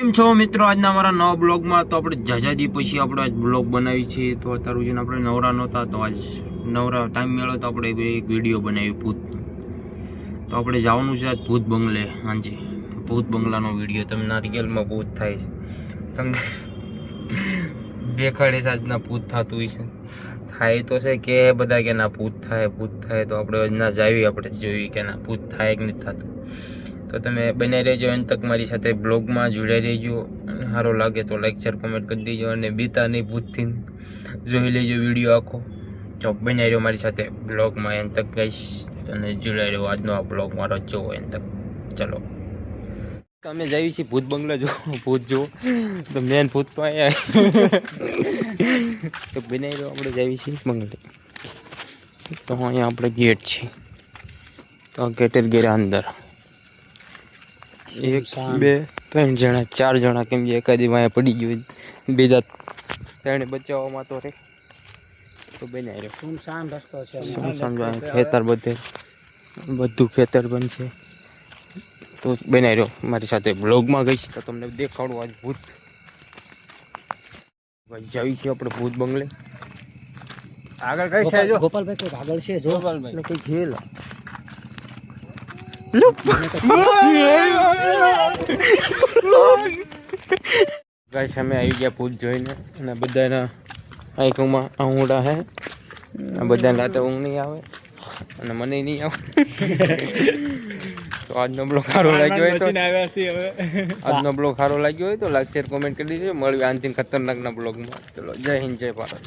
કેમ છો મિત્રો? આજના અમારા નવા બ્લોગમાં તો આપણે જજાદી પછી આપણે આજ બ્લોગ બનાવી છે. તો અત્યાર સુધી આપણે નવરા નહોતા, તો આજ નવરા ટાઈમ મળ્યો તો આપણે એક વિડીયો બનાવી ભૂત. તો આપણે જવાનું છે આજ ભૂત બંગલે. હાજી, ભૂત બંગલાનો વિડીયો. તમને રિયલમાં ભૂત થાય છે, તમને દેખાડે છે આજના ભૂત થતું હોય છે. થાય તો છે કે બધા કે ના ભૂત થાય, ભૂત થાય. તો આપણે આજના જાવી આપણે જોઈ કે ના ભૂત થાય કે નથી થતું. તો તમે બનાવી રહેજો અંત તક મારી સાથે બ્લોગમાં જોડાઈ રહેજો. સારો લાગે તો લાઈક શેર કોમેન્ટ કરી દેજો અને બીતા નહીં ભૂતથી જોઈ લેજો વિડીયો આખો. તો બનાવી રહ્યો મારી સાથે બ્લોગમાં અંત તક ગઈશ અને જોડાઈ રહ્યો આજનો આ બ્લોગ મારો જોવો અંત તક. ચલો અમે જઈએ છીએ ભૂત બંગલા જો ભૂત જો તો મેન ભૂત તો અહીંયા તો બનાવી રહ્યો આપણે જઈએ છીએ બંગલે. તો અહીંયા આપણે ગેટ છે, તો ગેટેર ગેરા અંદર 1 2 3 જણા 4 જણા કેમ કે એકાદી વાયા પડી ગયું, બીજા ત્રણે બચાવવામાં તો રે. તો બનાવી રહ્યો સુમસાન રસ્તો છે, સુમસાન ખેતર બધું ખેતર બનશે. તો બનાવી રહ્યો મારી સાથે બ્લોગમાં ગઈશ તો તમને દેખાડું આજ ભૂત. ભાઈ જઈએ છીએ આપણે ભૂત બંગલે. આગળ કઈ છે જો ગોપાલભાઈ કોઈ આગળ છે જો ગોપાલભાઈ કઈ ખેલ ગાઈસ અમે આવી ગયા ભૂત જોઈને અને બધાના આંખોમાં આંગળા હે. આ બધાને રાતે ઊંઘ નહીં આવે અને મને નહીં આવે. તો આજનો બ્લોગ સારો લાગ્યો હોય તો આજનો બ્લોગ સારો લાગ્યો હોય તો લાઈક શેર કોમેન્ટ કરી દેજો. મળવી આનથી ખતરનાકના બ્લોગમાં. ચલો જય હિન્દ જય ભારત.